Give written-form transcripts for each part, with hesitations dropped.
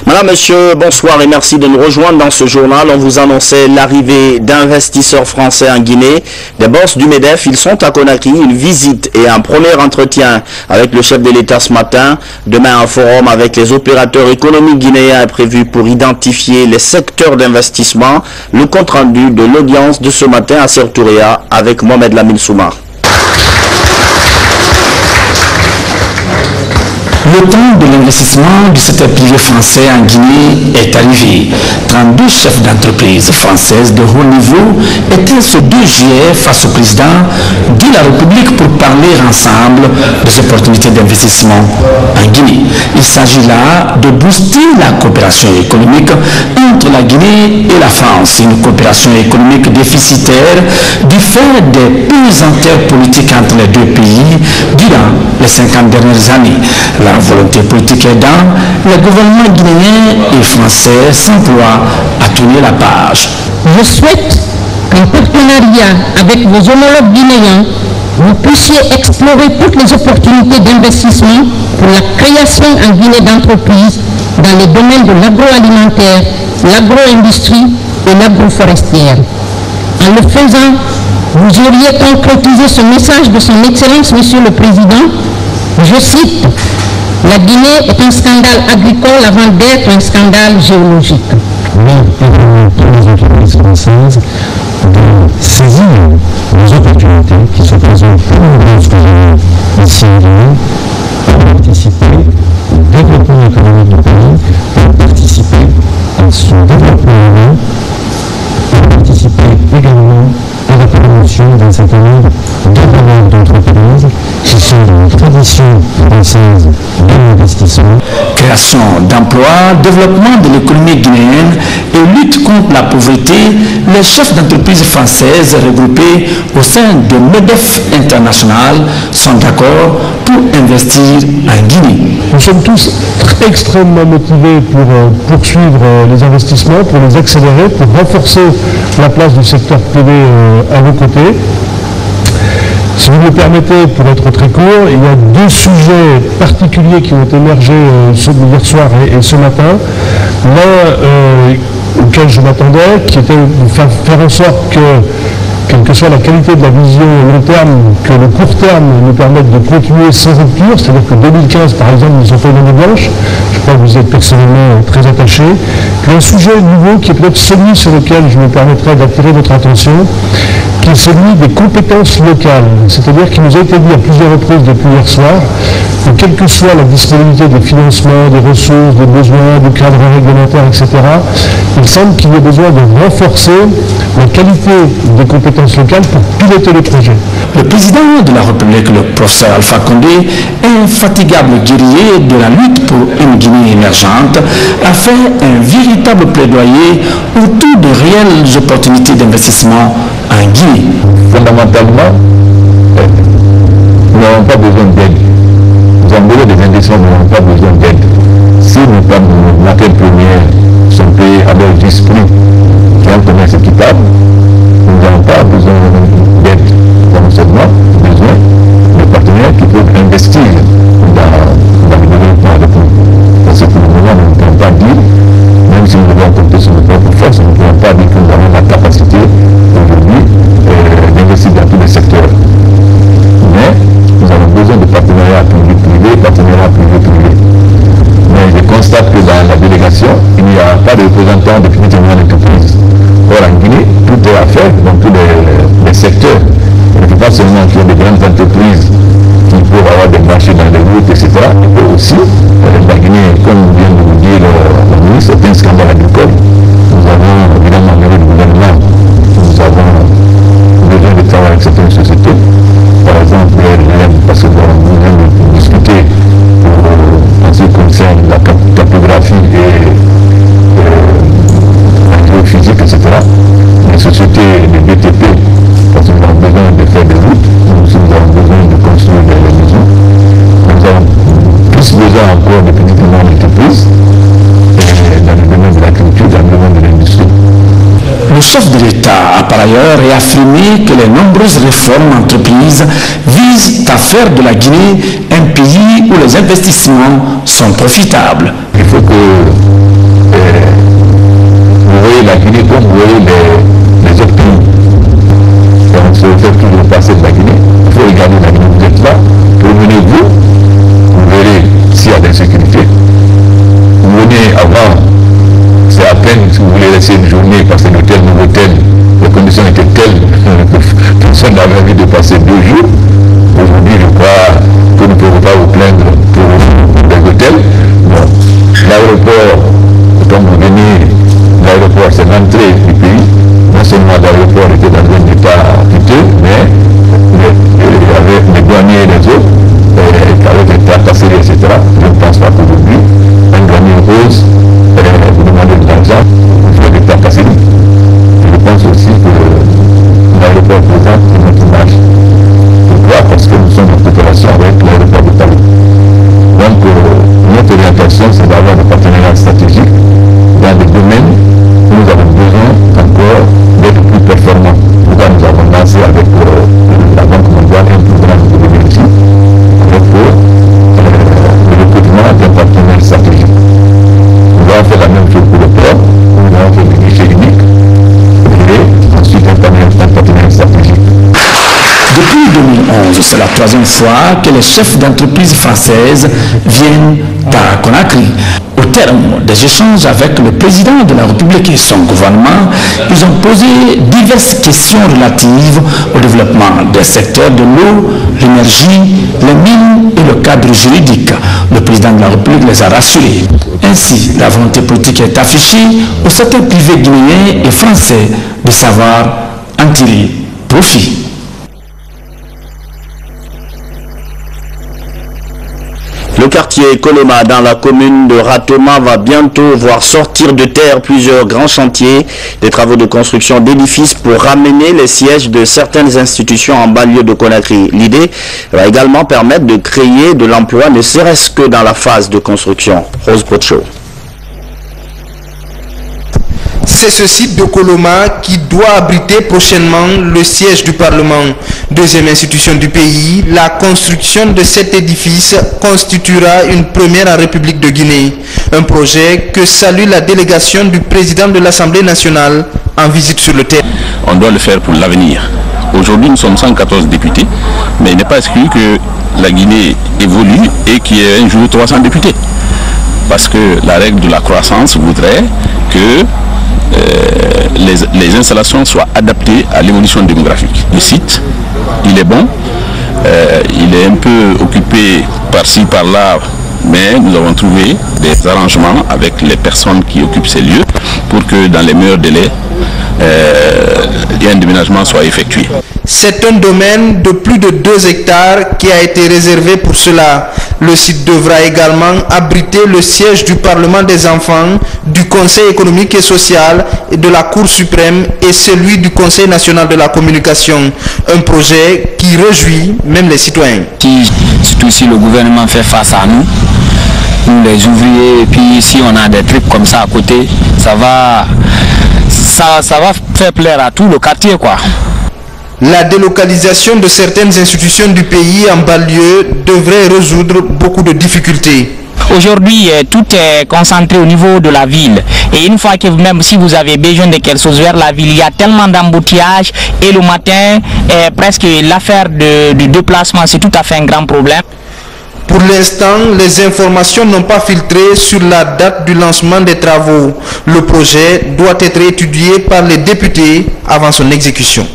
Madame, monsieur, bonsoir et merci de nous rejoindre dans ce journal. On vous annonçait l'arrivée d'investisseurs français en Guinée. Des boss du MEDEF, ils sont à Conakry. Une visite et un premier entretien avec le chef de l'État ce matin. Demain, un forum avec les opérateurs économiques guinéens est prévu pour identifier les secteurs d'investissement. Le compte rendu de l'audience de ce matin à Sertouria avec Mohamed Lamine Soumar. Le temps de l'investissement du secteur privé français en Guinée est arrivé. 32 chefs d'entreprise françaises de haut niveau étaient ce 2 juillet face au président de la République pour parler ensemble des opportunités d'investissement en Guinée. Il s'agit là de booster la coopération économique entre la Guinée et la France. Une coopération économique déficitaire du fait des pesanteurs politiques entre les deux pays durant les 50 dernières années. La volonté politique aidant, le gouvernement guinéen et français s'emploient à tourner la page. Je souhaite qu'en partenariat avec vos homologues guinéens, vous puissiez explorer toutes les opportunités d'investissement pour la création en Guinée d'entreprises dans les domaines de l'agroalimentaire, l'agro-industrie et l'agroforestière. En le faisant, vous auriez concrétisé ce message de son Excellence, Monsieur le Président. Je cite: la Guinée est un scandale agricole avant d'être un scandale géologique. Pour les entreprises françaises de saisir les opportunités qui se présentent pour nos projets ici en Guinée pour participer au développement économique du pays, pour participer à son développement, pour participer également à la promotion d'un certain nombre d'entreprises qui sont dans la tradition française de l'investissement. Création d'emplois, développement de l'économie guinéenne et lutte contre la pauvreté, les chefs d'entreprise françaises regroupés au sein de MEDEF International sont d'accord pour investir en Guinée. Nous sommes tous extrêmement motivés pour poursuivre les investissements, pour les accélérer, pour renforcer la place du secteur privé à vos côtés. Si vous me permettez, pour être très court, il y a 2 sujets particuliers qui ont émergé hier soir et ce matin. L'un auquel je m'attendais, qui était de faire en sorte que, quelle que soit la qualité de la vision long terme, que le court terme nous permette de continuer sans rupture, c'est-à-dire que 2015, par exemple, nous sommes fait une année blanche. Je crois que vous êtes personnellement très attaché. Puis un sujet nouveau qui est peut-être celui sur lequel je me permettrai d'attirer votre attention, qui est celui des compétences locales. C'est-à-dire qu'il nous a été dit à plusieurs reprises depuis hier soir que quelle que soit la disponibilité des financements, des ressources, des besoins, du cadre réglementaire, etc., il semble qu'il y ait besoin de renforcer la qualité des compétences locales pour piloter les projets. Le président de la République, le professeur Alpha Condé, infatigable guerrier de la lutte pour une Guinée émergente, a fait un véritable plaidoyer autour de réelles opportunités d'investissement en Guinée. Fondamentalement, nous n'avons pas besoin d'aide. Nous avons besoin des investissements, nous n'avons pas besoin d'aide. Si nos matières premières sont payées à leur juste prix, qui est un commerce équitable, nous n'avons pas besoin d'aide. Nous avons seulement besoin de partenaires qui peuvent investir dans le développement avec nous. Parce que pour le moment, nous ne pouvons pas dire, même si nous devons compter sur nos propres forces, nous ne pouvons pas dire que nous avons la capacité aujourd'hui d'investir dans tous les secteurs. Mais nous avons besoin de partenariats public-privé, partenariats privé-privé. Mais je constate que dans la délégation, il n'y a pas de représentants de petites et moyennes entreprises. Or, en Guinée, tout est à faire dans tous les secteurs. Il ne faut pas seulement qu'il y ait des grandes entreprises qui peuvent avoir des marchés dans les routes, etc. Il faut aussi, la Guinée, comme vient de vous dire le ministre, c'est un scandale agricole. Nous avons évidemment le gouvernement, nous avons besoin de travailler avec certaines sociétés. Par exemple, parce que nous venons de discuter en ce qui concerne la cartographie et la géophysique, etc. Les sociétés de BTP, parce que nous avons besoin de faire des routes, nous avons besoin de construire des maisons. Nous avons plus besoin encore de petites et moyennes entreprises dans le domaine de l'agriculture, dans le domaine de l'industrie. Le chef de l'État a par ailleurs réaffirmé que les nombreuses réformes entreprises visent à faire de la Guinée un pays où les investissements sont profitables. Il faut que rester une journée, passer d'hôtel en hôtel. Les conditions étaient telles que personne n'avait envie de passer 2 jours. Aujourd'hui, je crois que nous ne pouvons pas vous plaindre pour les hôtels. Bon, l'aéroport, quand vous venez, l'aéroport c'est l'entrée du pays. Non seulement l'aéroport était dans un état piteux, mais avec les douaniers et les autres, avec les tracasseries, etc., je ne pense pas qu'aujourd'hui, un douanier rose, vous demandez de l'argent, vous faites des tracasseries. Je pense aussi que l'aéroport présente une image. Pourquoi? Parce que nous sommes en coopération avec l'aéroport de Paris. Donc, notre orientation, c'est d'avoir des partenariats stratégiques dans des domaines où nous avons besoin encore d'être plus performants. Pourquoi nous avons lancé avec la Banque mondiale un programme de l'énergie avec le recrutement d'un partenaire stratégique. Nous allons faire la même chose pour le port, nous allons faire des guichets uniques et ensuite un partenaire stratégique. Depuis 2011, c'est la 3e fois que les chefs d'entreprise françaises viennent à Conakry. Au terme des échanges avec le président de la République et son gouvernement, ils ont posé diverses questions relatives au développement des secteurs de l'eau, l'énergie, les mines et le cadre juridique. Le président de la République les a rassurés. Ainsi, la volonté politique est affichée au secteur privé guinéen et français de savoir en tirer profit. Le quartier Koloma dans la commune de Ratoma va bientôt voir sortir de terre plusieurs grands chantiers, des travaux de construction d'édifices pour ramener les sièges de certaines institutions en banlieue de Conakry. L'idée va également permettre de créer de l'emploi, ne serait-ce que dans la phase de construction. Rose Pocho. C'est ce site de Koloma qui doit abriter prochainement le siège du Parlement. Deuxième institution du pays, la construction de cet édifice constituera une première en République de Guinée. Un projet que salue la délégation du président de l'Assemblée nationale en visite sur le terrain. On doit le faire pour l'avenir. Aujourd'hui, nous sommes 114 députés, mais il n'est pas exclu que la Guinée évolue et qu'il y ait un jour 300 députés. Parce que la règle de la croissance voudrait que les installations soient adaptées à l'évolution démographique. Le site, il est bon, il est un peu occupé par-ci, par-là, mais nous avons trouvé des arrangements avec les personnes qui occupent ces lieux pour que dans les meilleurs délais, un déménagement soit effectué. C'est un domaine de plus de 2 hectares qui a été réservé pour cela. Le site devra également abriter le siège du Parlement des enfants, du Conseil économique et social et de la Cour suprême et celui du Conseil national de la communication. Un projet qui réjouit même les citoyens. Surtout si le gouvernement fait face à nous, les ouvriers, et puis si on a des trucs comme ça à côté, ça va faire plaisir à tout le quartier, quoi. La délocalisation de certaines institutions du pays en banlieue devrait résoudre beaucoup de difficultés. Aujourd'hui, tout est concentré au niveau de la ville. Et une fois que même si vous avez besoin de quelque chose vers la ville, il y a tellement d'embouteillages. Et le matin, presque l'affaire de déplacement, c'est tout à fait un grand problème. Pour l'instant, les informations n'ont pas filtré sur la date du lancement des travaux. Le projet doit être étudié par les députés avant son exécution.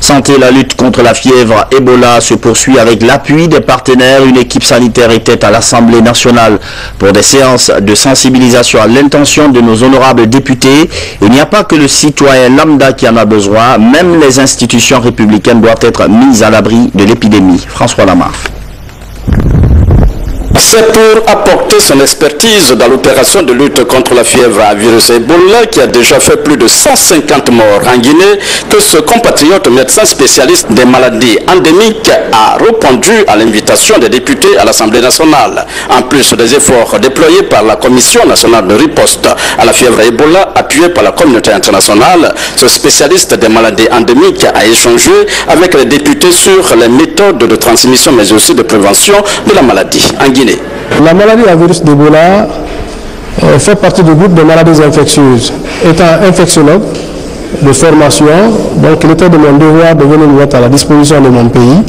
Santé, la lutte contre la fièvre Ebola se poursuit avec l'appui des partenaires. Une équipe sanitaire était à l'Assemblée nationale pour des séances de sensibilisation à l'intention de nos honorables députés. Il n'y a pas que le citoyen lambda qui en a besoin, même les institutions républicaines doivent être mises à l'abri de l'épidémie. François Lamar. C'est pour apporter son expertise dans l'opération de lutte contre la fièvre à virus Ebola qui a déjà fait plus de 150 morts en Guinée que ce compatriote médecin spécialiste des maladies endémiques a répondu à l'invitation des députés à l'Assemblée nationale. En plus des efforts déployés par la Commission nationale de riposte à la fièvre Ebola appuyée par la communauté internationale, ce spécialiste des maladies endémiques a échangé avec les députés sur les méthodes de transmission mais aussi de prévention de la maladie en Guinée. La maladie à virus d'Ebola fait partie du groupe de maladies infectieuses. Étant infectiologue de formation, donc il était de mon devoir de venir mettre à la disposition de mon pays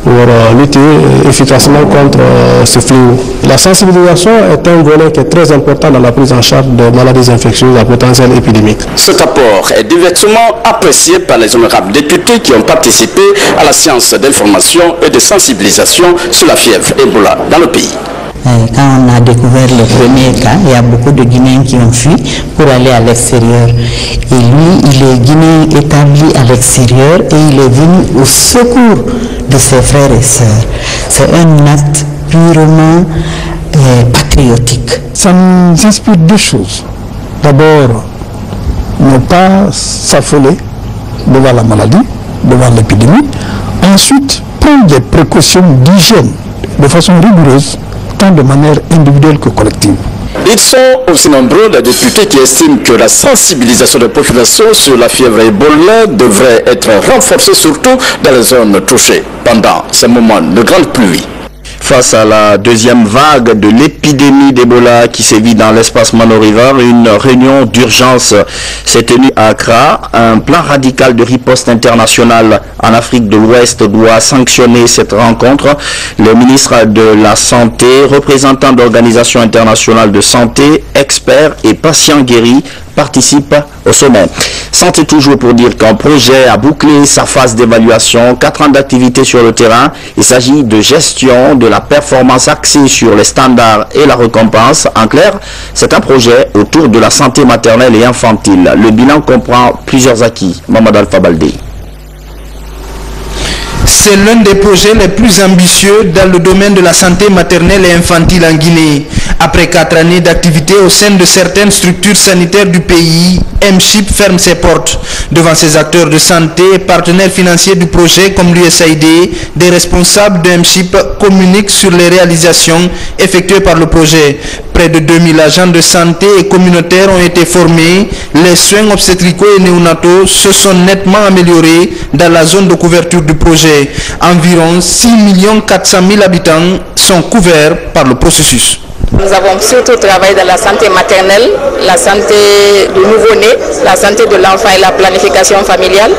pour lutter efficacement contre ce fléau. La sensibilisation est un volet qui est très important dans la prise en charge de maladies infectieuses à potentiel épidémique. Cet apport est diversement apprécié par les honorables députés qui ont participé à la séance d'information et de sensibilisation sur la fièvre Ebola dans le pays. Quand on a découvert le premier cas, il y a beaucoup de Guinéens qui ont fui pour aller à l'extérieur. Et lui, il est Guinéen établi à l'extérieur et il est venu au secours de ses frères et sœurs. C'est un acte purement patriotique. Ça nous inspire deux choses. D'abord, ne pas s'affoler devant la maladie, devant l'épidémie. Ensuite, prendre des précautions d'hygiène de façon rigoureuse, tant de manière individuelle que collective. Ils sont aussi nombreux les députés qui estiment que la sensibilisation de la population sur la fièvre Ebola devrait être renforcée, surtout dans les zones touchées pendant ces moments de grande pluie. Face à la deuxième vague de l'épidémie d'Ebola qui sévit dans l'espace Mano River, une réunion d'urgence s'est tenue à Accra. Un plan radical de riposte internationale en Afrique de l'Ouest doit sanctionner cette rencontre. Les ministres de la Santé, représentants d'organisations internationales de santé, experts et patients guéris participent au sommet. Santé toujours pour dire qu'un projet a bouclé sa phase d'évaluation, 4 ans d'activité sur le terrain. Il s'agit de gestion de la performance axée sur les standards et la récompense. En clair, c'est un projet autour de la santé maternelle et infantile. Le bilan comprend plusieurs acquis. Mamad Alpha Baldé. C'est l'un des projets les plus ambitieux dans le domaine de la santé maternelle et infantile en Guinée. Après 4 années d'activité au sein de certaines structures sanitaires du pays, MCHIP ferme ses portes. Devant ses acteurs de santé et partenaires financiers du projet comme l'USAID, des responsables de MCHIP communiquent sur les réalisations effectuées par le projet. Près de 2000 agents de santé et communautaires ont été formés. Les soins obstétricaux et néonataux se sont nettement améliorés dans la zone de couverture du projet. Environ 6 400 000 habitants sont couverts par le processus. Nous avons surtout travaillé dans la santé maternelle, la santé du nouveau-né, la santé de l'enfant et la planification familiale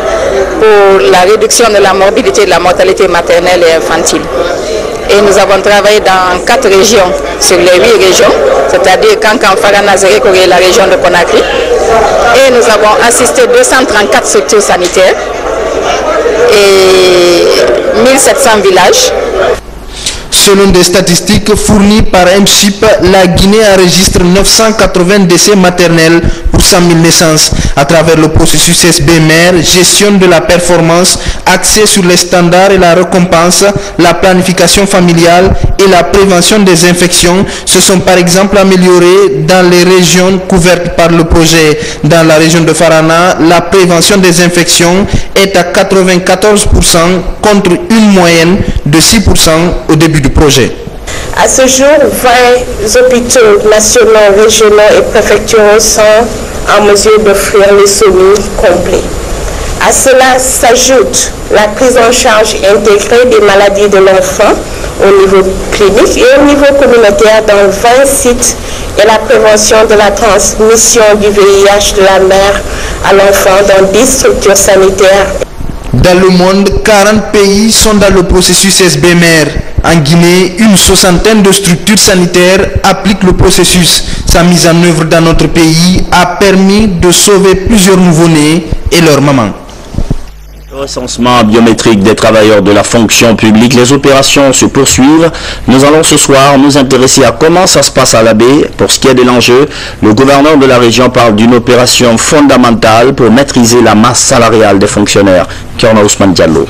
pour la réduction de la morbidité et de la mortalité maternelle et infantile. Et nous avons travaillé dans 4 régions sur les 8 régions, c'est-à-dire Kankan, Farana, Zérékoré et la région de Conakry. Et nous avons assisté 234 structures sanitaires et 1700 villages. Selon des statistiques fournies par MCHIP, la Guinée enregistre 980 décès maternels pour 100 000 naissances. À travers le processus SBMR, gestion de la performance, axée sur les standards et la récompense, la planification familiale et la prévention des infections se sont par exemple améliorées dans les régions couvertes par le projet. Dans la région de Farana, la prévention des infections est à 94% contre une moyenne de 6% au début du projet. À ce jour, 20 hôpitaux nationaux, régionaux et préfecturaux sont en mesure d'offrir les semis complets. À cela s'ajoute la prise en charge intégrée des maladies de l'enfant au niveau clinique et au niveau communautaire dans 20 sites et la prévention de la transmission du VIH de la mère à l'enfant dans 10 structures sanitaires. Dans le monde, 40 pays sont dans le processus SBMR. En Guinée, une 60aine de structures sanitaires appliquent le processus. Sa mise en œuvre dans notre pays a permis de sauver plusieurs nouveau-nés et leurs mamans. Recensement biométrique des travailleurs de la fonction publique. Les opérations se poursuivent. Nous allons ce soir nous intéresser à comment ça se passe à la baie. Pour ce qui est de l'enjeu, le gouverneur de la région parle d'une opération fondamentale pour maîtriser la masse salariale des fonctionnaires. Kiorna Ousmane Diallo.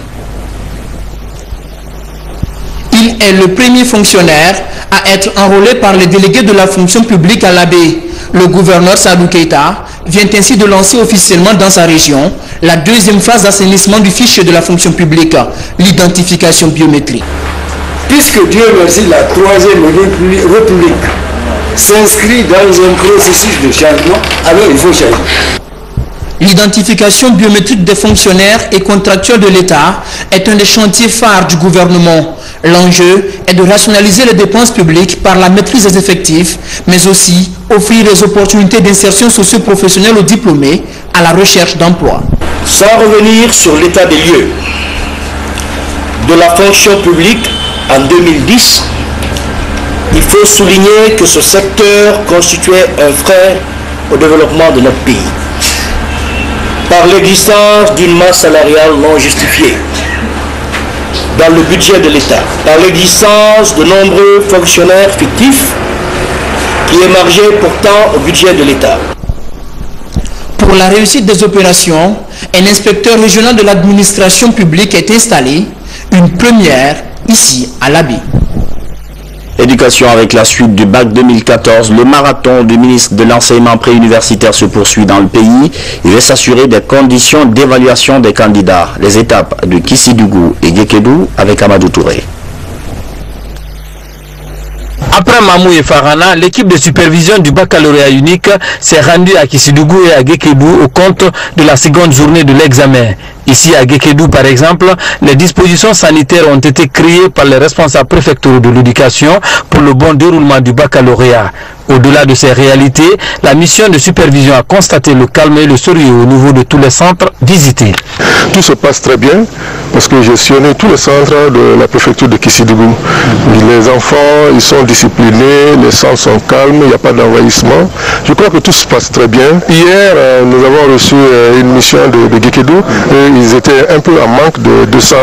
Il est le premier fonctionnaire à être enrôlé par les délégués de la fonction publique à la baie. Le gouverneur Sadou Keita vient ainsi de lancer officiellement dans sa région la deuxième phase d'assainissement du fichier de la fonction publique, l'identification biométrique. Puisque Dieu merci, la troisième république s'inscrit dans un processus de changement, alors il faut changer. L'identification biométrique des fonctionnaires et contractuels de l'État est un des chantiers phares du gouvernement. L'enjeu est de rationaliser les dépenses publiques par la maîtrise des effectifs, mais aussi offrir des opportunités d'insertion socio-professionnelle aux diplômés à la recherche d'emploi. Sans revenir sur l'état des lieux, de la fonction publique en 2010, il faut souligner que ce secteur constituait un frein au développement de notre pays, par l'existence d'une masse salariale non justifiée dans le budget de l'État, par l'existence de nombreux fonctionnaires fictifs qui émergeaient pourtant au budget de l'État. Pour la réussite des opérations, un inspecteur régional de l'administration publique est installé, une première ici à l'Abbé. Éducation avec la suite du bac 2014, le marathon du ministre de l'enseignement préuniversitaire se poursuit dans le pays. Il va s'assurer des conditions d'évaluation des candidats. Les étapes de Kissidougou et Gekedou avec Amadou Touré. Après Mamou et Farana, l'équipe de supervision du baccalauréat unique s'est rendue à Kissidougou et à Gekedou au compte de la seconde journée de l'examen. Ici à Gekedou par exemple, les dispositions sanitaires ont été créées par les responsables préfectoraux de l'éducation pour le bon déroulement du baccalauréat. Au-delà de ces réalités, la mission de supervision a constaté le calme et le sérieux au niveau de tous les centres visités. Tout se passe très bien parce que j'ai sillonné tous les centres de la préfecture de Kissidougou. Les enfants, ils sont disciplinés, les centres sont calmes, il n'y a pas d'envahissement. Je crois que tout se passe très bien. Hier, nous avons reçu une mission de Gekedou et ils étaient un peu en manque de 200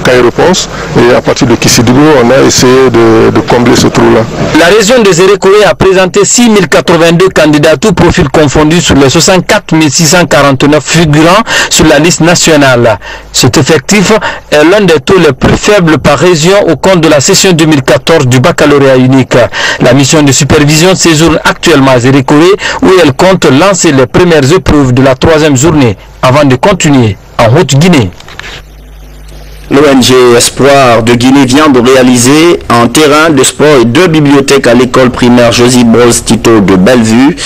cahiers-réponses et à partir de Kissidougou, on a essayé de combler ce trou-là. La région des Zérékoé a présenté 6082 candidats, tous profils confondus, sur les 64 649 figurants sur la liste nationale. Cet effectif est l'un des taux les plus faibles par région au compte de la session 2014 du baccalauréat unique. La mission de supervision séjourne actuellement à Zérékoé où elle compte lancer les premières épreuves de la 3e journée avant de continuer en Haute-Guinée. L'ONG Espoir de Guinée vient de réaliser un terrain de sport et 2 bibliothèques à l'école primaire Joseph Broz Tito de Bellevue.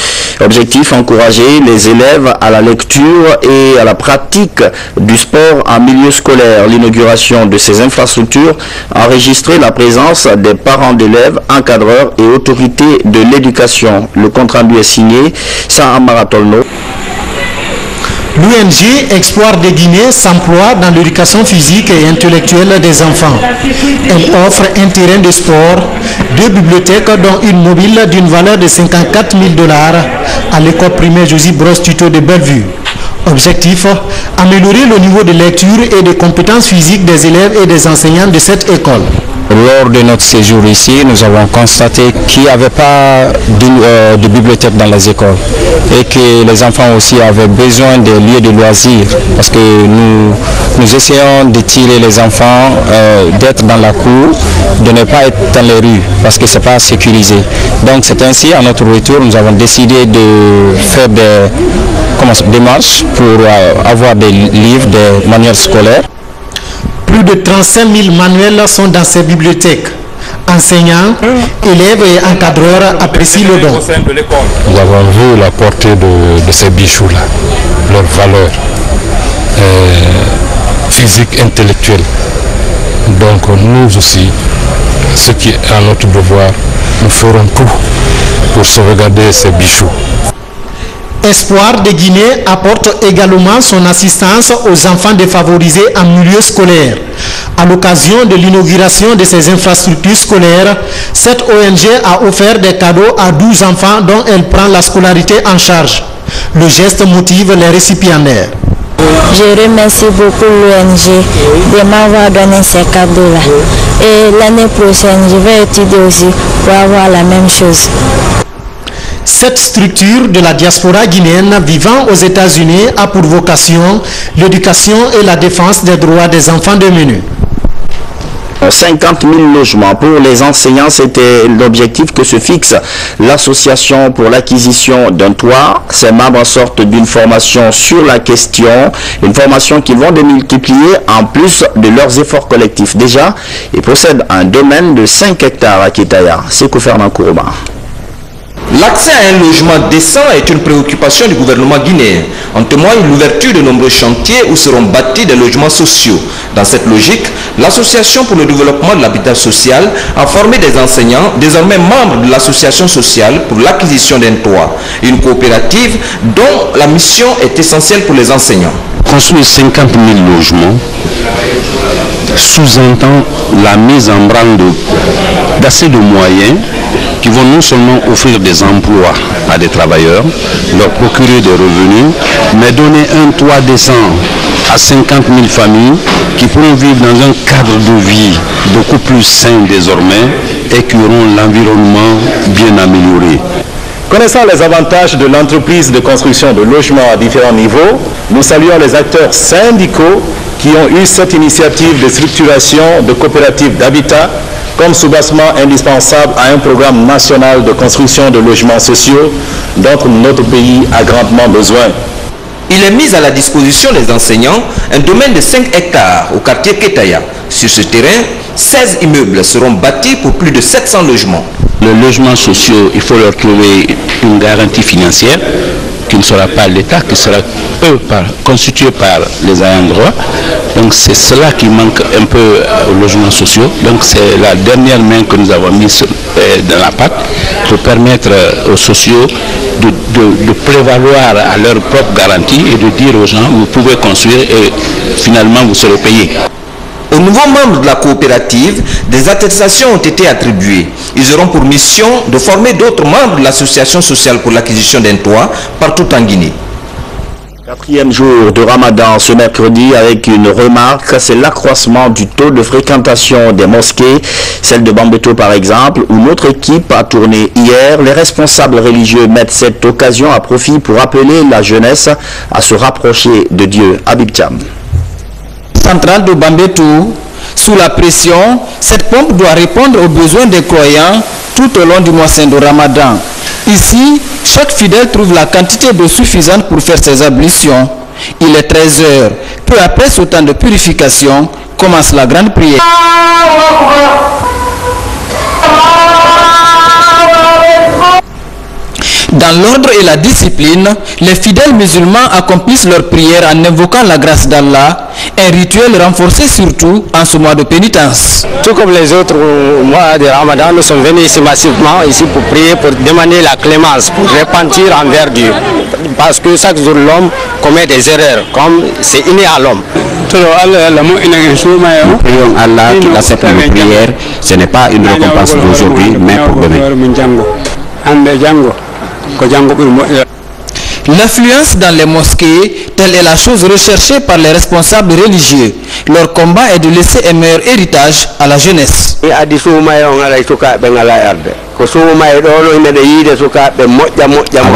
Objectif, encourager les élèves à la lecture et à la pratique du sport en milieu scolaire. L'inauguration de ces infrastructures a enregistré la présence des parents d'élèves, encadreurs et autorités de l'éducation. Le compte rendu est signé Sarah Maratolno. L'ONG Espoir de Guinée s'emploie dans l'éducation physique et intellectuelle des enfants. Elle offre un terrain de sport, 2 bibliothèques dont une mobile d'une valeur de 54 000 $ à l'école primaire Joseph Broz Tito de Bellevue. Objectif, améliorer le niveau de lecture et de compétences physiques des élèves et des enseignants de cette école. Lors de notre séjour ici, nous avons constaté qu'il n'y avait pas de bibliothèque dans les écoles et que les enfants aussi avaient besoin de lieux de loisirs parce que nous essayons de tirer les enfants d'être dans la cour, de ne pas être dans les rues parce que ce n'est pas sécurisé. Donc c'est ainsi, à notre retour, nous avons décidé de faire des démarches pour avoir des livres, des manuels scolaires. Plus de 35 000 manuels sont dans ces bibliothèques. Enseignants, élèves et encadreurs apprécient le don. Nous avons vu la portée de ces bijoux-là, leur valeur physique, intellectuelle. Donc nous aussi, ce qui est à notre devoir, nous ferons tout pour sauvegarder ces bijoux. Espoir de Guinée apporte également son assistance aux enfants défavorisés en milieu scolaire. À l'occasion de l'inauguration de ces infrastructures scolaires, cette ONG a offert des cadeaux à 12 enfants dont elle prend la scolarité en charge. Le geste motive les récipiendaires. Je remercie beaucoup l'ONG de m'avoir donné ces cadeaux-là. Et l'année prochaine, je vais étudier aussi pour avoir la même chose. Cette structure de la diaspora guinéenne vivant aux États-Unis a pour vocation l'éducation et la défense des droits des enfants démunis. 50 000 logements pour les enseignants, c'était l'objectif que se fixe l'association pour l'acquisition d'un toit. Ces membres sortent d'une formation sur la question, une formation qu'ils vont démultiplier en plus de leurs efforts collectifs. Déjà, ils possèdent un domaine de 5 hectares à Kitaya. C'est Fernand Kourouma. L'accès à un logement décent est une préoccupation du gouvernement guinéen. En témoigne l'ouverture de nombreux chantiers où seront bâtis des logements sociaux. Dans cette logique, l'Association pour le développement de l'habitat social a formé des enseignants, désormais membres de l'association sociale pour l'acquisition d'un toit. Une coopérative dont la mission est essentielle pour les enseignants. Construire 50 000 logements sous-entend la mise en branle d'assez de moyens qui vont non seulement offrir des emplois à des travailleurs, leur procurer des revenus, mais donner un toit décent à 50 000 familles qui pourront vivre dans un cadre de vie beaucoup plus sain désormais et qui auront l'environnement bien amélioré. Connaissant les avantages de l'entreprise de construction de logements à différents niveaux, nous saluons les acteurs syndicaux qui ont eu cette initiative de structuration de coopératives d'habitat comme soubassement indispensable à un programme national de construction de logements sociaux dont notre pays a grandement besoin. Il est mis à la disposition des enseignants un domaine de 5 hectares au quartier Ketaya. Sur ce terrain, 16 immeubles seront bâtis pour plus de 700 logements. Les logements sociaux, il faut leur trouver une garantie financière qui ne sera pas l'État, qui sera constituée par les ayants droit. Donc c'est cela qui manque un peu aux logements sociaux. Donc c'est la dernière main que nous avons mise dans la pâte pour permettre aux sociaux de prévaloir à leur propre garantie et de dire aux gens, vous pouvez construire et finalement vous serez payé. Aux nouveaux membres de la coopérative, des attestations ont été attribuées. Ils auront pour mission de former d'autres membres de l'association sociale pour l'acquisition d'un toit partout en Guinée. Quatrième jour de Ramadan ce mercredi avec une remarque, c'est l'accroissement du taux de fréquentation des mosquées, celle de Bambeto par exemple, où notre équipe a tourné hier. Les responsables religieux mettent cette occasion à profit pour appeler la jeunesse à se rapprocher de Dieu. Habib Cham. Centrale de Bambeto, sous la pression, cette pompe doit répondre aux besoins des croyants tout au long du mois saint de Ramadan. Ici, chaque fidèle trouve la quantité d'eau suffisante pour faire ses ablutions. Il est 13 heures. Peu après ce temps de purification, commence la grande prière. Dans l'ordre et la discipline, les fidèles musulmans accomplissent leur prière en invoquant la grâce d'Allah, un rituel renforcé surtout en ce mois de pénitence. Tout comme les autres mois de Ramadan, nous sommes venus ici massivement pour prier, pour demander la clémence, pour repentir envers Dieu. Parce que chaque jour l'homme commet des erreurs, comme c'est inné à l'homme. Nous prions Allah qu'il accepte nos prières. Ce n'est pas une récompense d'aujourd'hui, mais pour demain. L'influence dans les mosquées, telle est la chose recherchée par les responsables religieux. Leur combat est de laisser un meilleur héritage à la jeunesse. Avant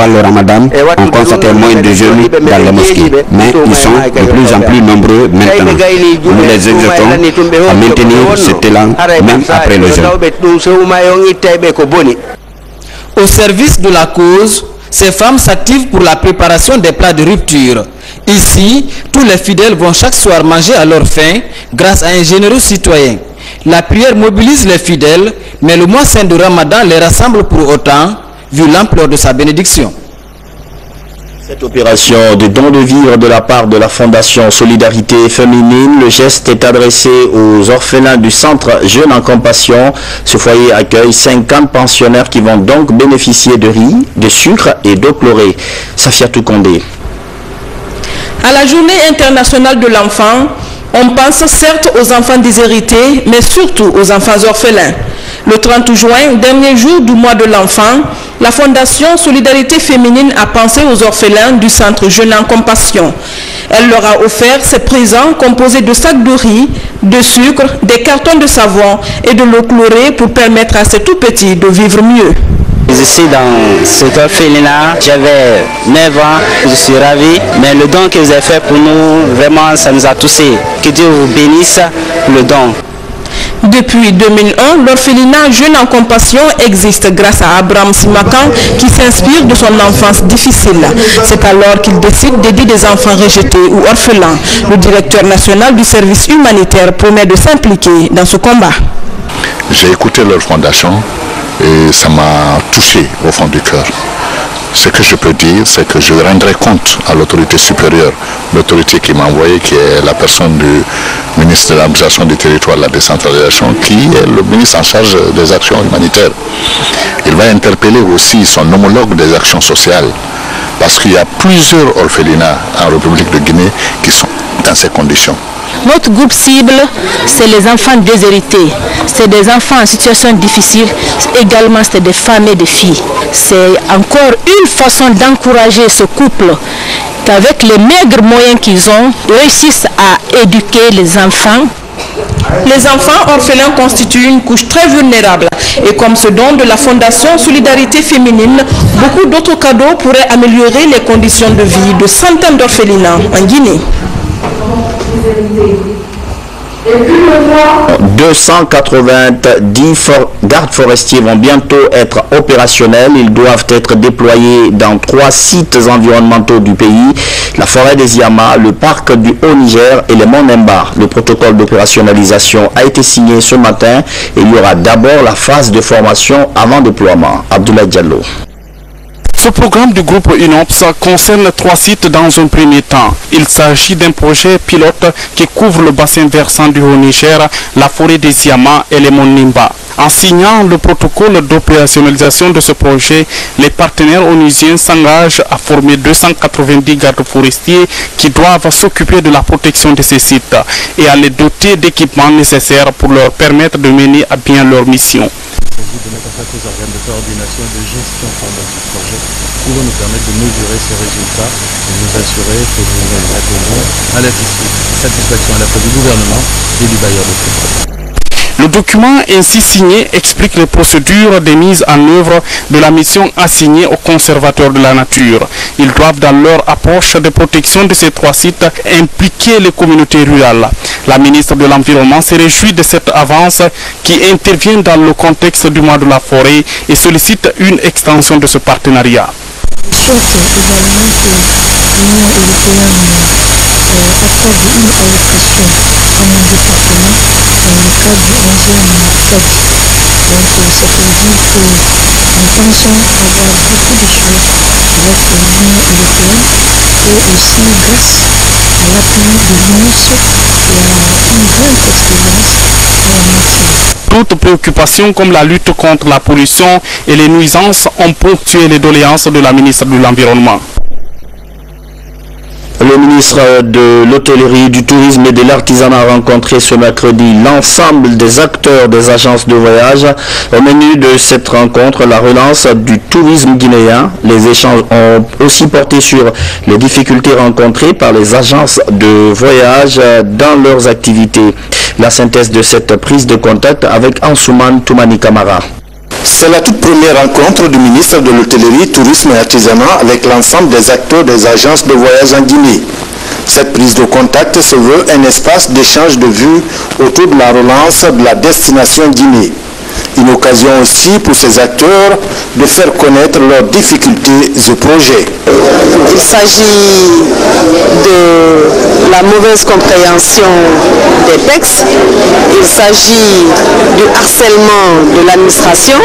le Ramadan, on constatait moins de jeunes dans les mosquées, mais ils sont de plus en plus nombreux maintenant. Nous les exhortons à maintenir cet élan même après le jeûne. Au service de la cause, ces femmes s'activent pour la préparation des plats de rupture. Ici, tous les fidèles vont chaque soir manger à leur faim grâce à un généreux citoyen. La prière mobilise les fidèles, mais le mois saint de Ramadan les rassemble pour autant, vu l'ampleur de sa bénédiction. Cette opération de don de vivre de la part de la Fondation Solidarité Féminine, le geste est adressé aux orphelins du centre Jeunes en Compassion. Ce foyer accueille 50 pensionnaires qui vont donc bénéficier de riz, de sucre et d'eau chlorée. Safiatou Kondé. À la journée internationale de l'enfant, on pense certes aux enfants déshérités, mais surtout aux enfants orphelins. Le 30 juin, dernier jour du mois de l'enfant, la Fondation Solidarité Féminine a pensé aux orphelins du centre Jeunes en Compassion. Elle leur a offert ces présents composés de sacs de riz, de sucre, des cartons de savon et de l'eau chlorée pour permettre à ces tout petits de vivre mieux. Ici dans cet orphelinat, j'avais 9 ans, je suis ravi, mais le don que vous avez fait pour nous, vraiment ça nous a touchés. Que Dieu vous bénisse pour le don. Depuis 2001, l'orphelinat Jeunes en Compassion existe grâce à Abraham Simakan qui s'inspire de son enfance difficile. C'est alors qu'il décide d'aider des enfants rejetés ou orphelins. Le directeur national du service humanitaire promet de s'impliquer dans ce combat. J'ai écouté leur fondation et ça m'a touché au fond du cœur. Ce que je peux dire, c'est que je rendrai compte à l'autorité supérieure, l'autorité qui m'a envoyé, qui est la personne du ministre de l'administration du territoire de la décentralisation, qui est le ministre en charge des actions humanitaires. Il va interpeller aussi son homologue des actions sociales, parce qu'il y a plusieurs orphelinats en République de Guinée qui sont dans ces conditions. Notre groupe cible, c'est les enfants déshérités. C'est des enfants en situation difficile. Également, c'est des femmes et des filles. C'est encore une façon d'encourager ce couple qu'avec les maigres moyens qu'ils ont, réussissent à éduquer les enfants. Les enfants orphelins constituent une couche très vulnérable et comme ce don de la Fondation Solidarité Féminine, beaucoup d'autres cadeaux pourraient améliorer les conditions de vie de centaines d'orphelinats en Guinée. 290 gardes forestiers vont bientôt être opérationnels. Ils doivent être déployés dans 3 sites environnementaux du pays, la forêt des Yamas, le parc du Haut-Niger et les monts Nemba. Le protocole d'opérationnalisation a été signé ce matin et il y aura d'abord la phase de formation avant déploiement. Abdoulaye Diallo. Ce programme du groupe UNOPS concerne 3 sites dans un premier temps. Il s'agit d'un projet pilote qui couvre le bassin versant du Haut-Niger, la forêt des Yamas et les monts Nimba. En signant le protocole d'opérationnalisation de ce projet, les partenaires onusiens s'engagent à former 290 gardes forestiers qui doivent s'occuper de la protection de ces sites et à les doter d'équipements nécessaires pour leur permettre de mener à bien leur mission. De mettre en place les organes de coordination et de gestion pendant ce projet qui vont nous permettre de mesurer ces résultats et nous assurer que nous répondrons à la satisfaction à la fois du gouvernement et du bailleur de fonds. Le document ainsi signé explique les procédures de mise en œuvre de la mission assignée aux conservateurs de la nature. Ils doivent dans leur approche de protection de ces 3 sites impliquer les communautés rurales. La ministre de l'Environnement se réjouit de cette avance qui intervient dans le contexte du mois de la forêt et sollicite une extension de ce partenariat. Je souhaite également que l'Union européenne accorde une allocation à mon département dans le cadre du 11e FED. Donc c'est pour dire que nous pensons avoir beaucoup de choses avec l'Union européenne et aussi grâce à l'appui de l'UNIS qui a une grande expérience en la matière. Toutes préoccupations comme la lutte contre la pollution et les nuisances ont ponctué les doléances de la ministre de l'Environnement. Le ministre de l'Hôtellerie, du Tourisme et de l'Artisanat a rencontré ce mercredi l'ensemble des acteurs des agences de voyage. Au menu de cette rencontre, la relance du tourisme guinéen. Les échanges ont aussi porté sur les difficultés rencontrées par les agences de voyage dans leurs activités. La synthèse de cette prise de contact avec Ansouman Toumani Kamara. C'est la toute première rencontre du ministre de l'Hôtellerie, Tourisme et Artisanat avec l'ensemble des acteurs des agences de voyage en Guinée. Cette prise de contact se veut un espace d'échange de vues autour de la relance de la destination Guinée. Une occasion aussi pour ces acteurs de faire connaître leurs difficultés et projets. Il s'agit de la mauvaise compréhension des textes, il s'agit du harcèlement de l'administration,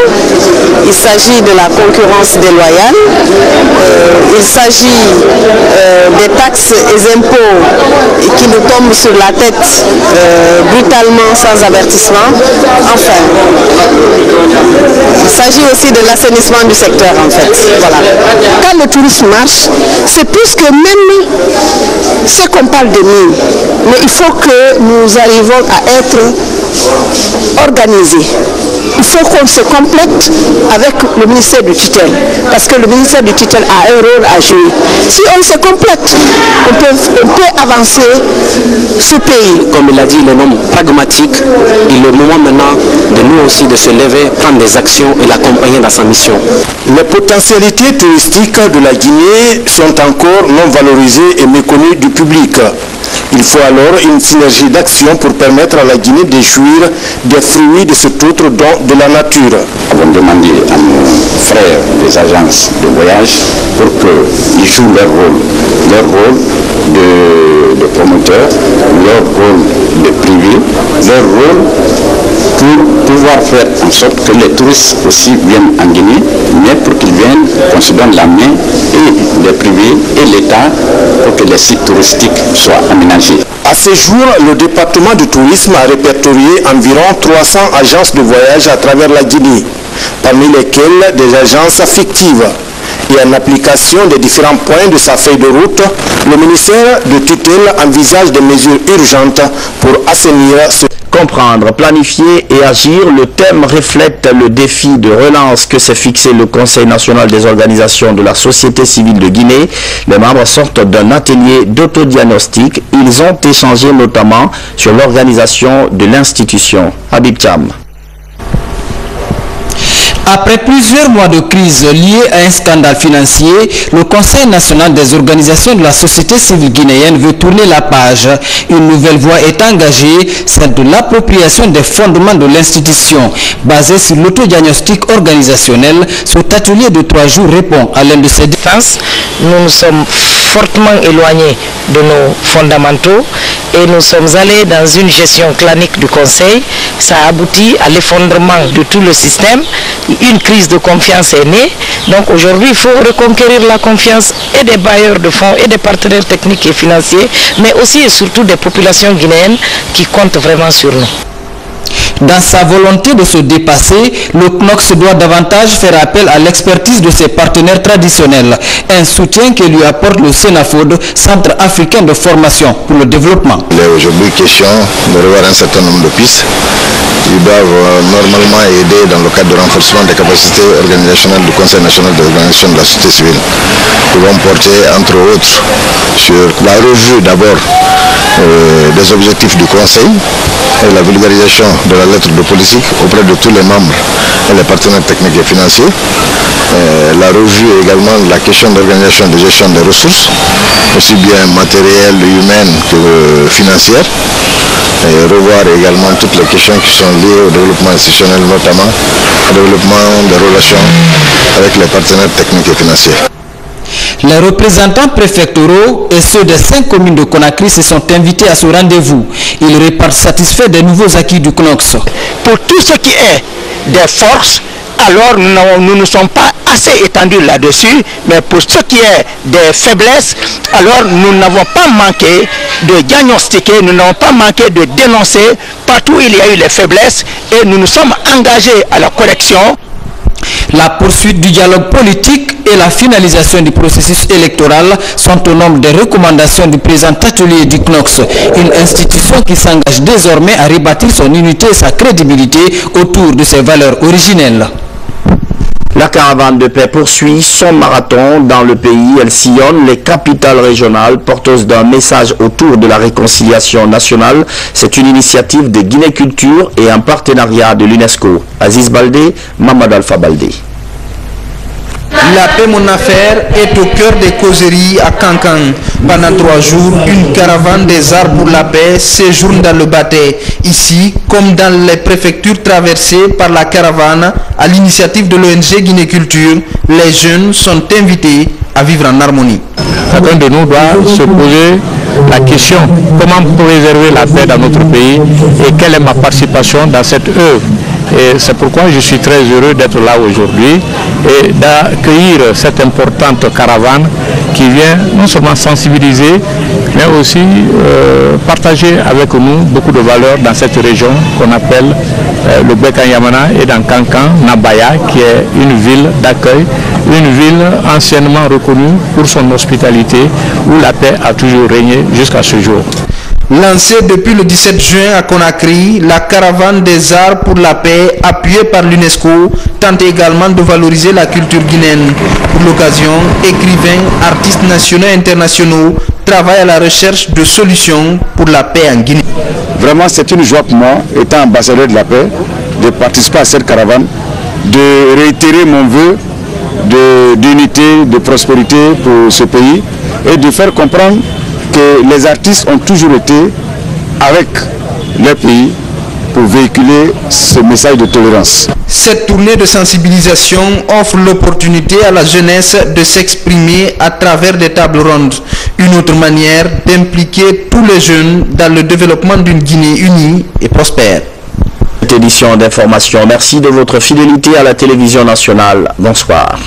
il s'agit de la concurrence déloyale, il s'agit des taxes et impôts qui nous tombent sur la tête brutalement sans avertissement. Enfin, il s'agit aussi de l'assainissement du secteur en fait. Voilà. Quand le tourisme marche, c'est plus que même ce qu'on parle de nous. Mais il faut que nous arrivons à être organisés. Il faut qu'on se complète avec le ministère du tutelle. Parce que le ministère du tutelle a un rôle à jouer. Si on se complète, on peut avancer ce pays. Comme il a dit, le nom pragmatique, il est le moment maintenant de nous aussi de se lever, prendre des actions et l'accompagner dans sa mission. Les potentialités touristiques de la Guinée sont encore non valorisées et méconnues du public. Il faut alors une synergie d'action pour permettre à la Guinée de jouir des fruits de cet autre don de la nature. Nous avons demandé à nos frères des agences de voyage pour qu'ils jouent leur rôle de promoteur, leur rôle de privé, leur rôle pour pouvoir faire en sorte que les touristes aussi viennent en Guinée, mais pour qu'ils viennent, qu'on se donne la main, et les privés et l'État, pour que les sites touristiques soient aménagés. À ce jour, le département du tourisme a répertorié environ 300 agences de voyage à travers la Guinée, parmi lesquelles des agences fictives. et en application des différents points de sa feuille de route, le ministère de tutelle envisage des mesures urgentes pour assainir ce... Comprendre, planifier et agir, le thème reflète le défi de relance que s'est fixé le Conseil national des organisations de la société civile de Guinée. Les membres sortent d'un atelier d'autodiagnostic. Ils ont échangé notamment sur l'organisation de l'institution. Habib Cham. Après plusieurs mois de crise liée à un scandale financier, le Conseil national des organisations de la société civile guinéenne veut tourner la page. Une nouvelle voie est engagée, celle de l'appropriation des fondements de l'institution. Basée sur l'autodiagnostic organisationnel, cet atelier de 3 jours répond à l'un de ces défenses. Nous nous sommes fortement éloignés de nos fondamentaux et nous sommes allés dans une gestion clanique du Conseil. Ça a abouti à l'effondrement de tout le système. Une crise de confiance est née. Donc aujourd'hui, il faut reconquérir la confiance et des bailleurs de fonds et des partenaires techniques et financiers, mais aussi et surtout des populations guinéennes qui comptent vraiment sur nous. Dans sa volonté de se dépasser, le CNOCS doit davantage faire appel à l'expertise de ses partenaires traditionnels, un soutien que lui apporte le Sénafod, Centre africain de formation pour le développement. Il est aujourd'hui question de revoir un certain nombre de pistes. Ils doivent normalement aider dans le cadre de renforcement des capacités organisationnelles du Conseil national des organisations de la société civile. Ils vont porter entre autres sur la revue d'abord des objectifs du Conseil et la vulgarisation de la lettre de politique auprès de tous les membres et les partenaires techniques et financiers. La revue également de la question d'organisation et de gestion des ressources, aussi bien matérielles, humaines que financières. Et revoir également toutes les questions qui sont liées au développement institutionnel, notamment au développement des relations avec les partenaires techniques et financiers. Les représentants préfectoraux et ceux des 5 communes de Conakry se sont invités à ce rendez-vous. Ils repartent satisfaits des nouveaux acquis du CNOCS. Pour tout ce qui est des forces, alors nous ne sommes pas assez étendus là-dessus, mais pour ce qui est des faiblesses, alors nous n'avons pas manqué de diagnostiquer, nous n'avons pas manqué de dénoncer partout où il y a eu les faiblesses et nous nous sommes engagés à la correction. La poursuite du dialogue politique et la finalisation du processus électoral sont au nombre des recommandations du présent atelier du CNOCS, une institution qui s'engage désormais à rebâtir son unité et sa crédibilité autour de ses valeurs originelles. La caravane de paix poursuit son marathon dans le pays. Elle sillonne les capitales régionales porteuses d'un message autour de la réconciliation nationale. C'est une initiative de Guinée Culture et un partenariat de l'UNESCO. Aziz Baldé, Mamad Alpha Baldé. La paix, mon affaire, est au cœur des causeries à Kankan. Pendant 3 jours, une caravane des arts pour la paix séjourne dans le Baté. Ici, comme dans les préfectures traversées par la caravane, à l'initiative de l'ONG Guinée Culture, les jeunes sont invités à vivre en harmonie. Chacun de nous doit se poser la question, comment préserver la paix dans notre pays et quelle est ma participation dans cette œuvre. Et c'est pourquoi je suis très heureux d'être là aujourd'hui et d'accueillir cette importante caravane qui vient non seulement sensibiliser, mais aussi partager avec nous beaucoup de valeurs dans cette région qu'on appelle le Bekan-Yamana et dans Kankan, Nabaya, qui est une ville d'accueil, une ville anciennement reconnue pour son hospitalité, où la paix a toujours régné jusqu'à ce jour. Lancée depuis le 17 juin à Conakry, la caravane des arts pour la paix, appuyée par l'UNESCO, tente également de valoriser la culture guinéenne. Pour l'occasion, écrivains, artistes nationaux et internationaux travaillent à la recherche de solutions pour la paix en Guinée. Vraiment, c'est une joie pour moi, étant ambassadeur de la paix, de participer à cette caravane, de réitérer mon vœu d'unité, de prospérité pour ce pays et de faire comprendre que les artistes ont toujours été avec leur pays pour véhiculer ce message de tolérance. Cette tournée de sensibilisation offre l'opportunité à la jeunesse de s'exprimer à travers des tables rondes. Une autre manière d'impliquer tous les jeunes dans le développement d'une Guinée unie et prospère. Cette édition d'information, merci de votre fidélité à la télévision nationale. Bonsoir.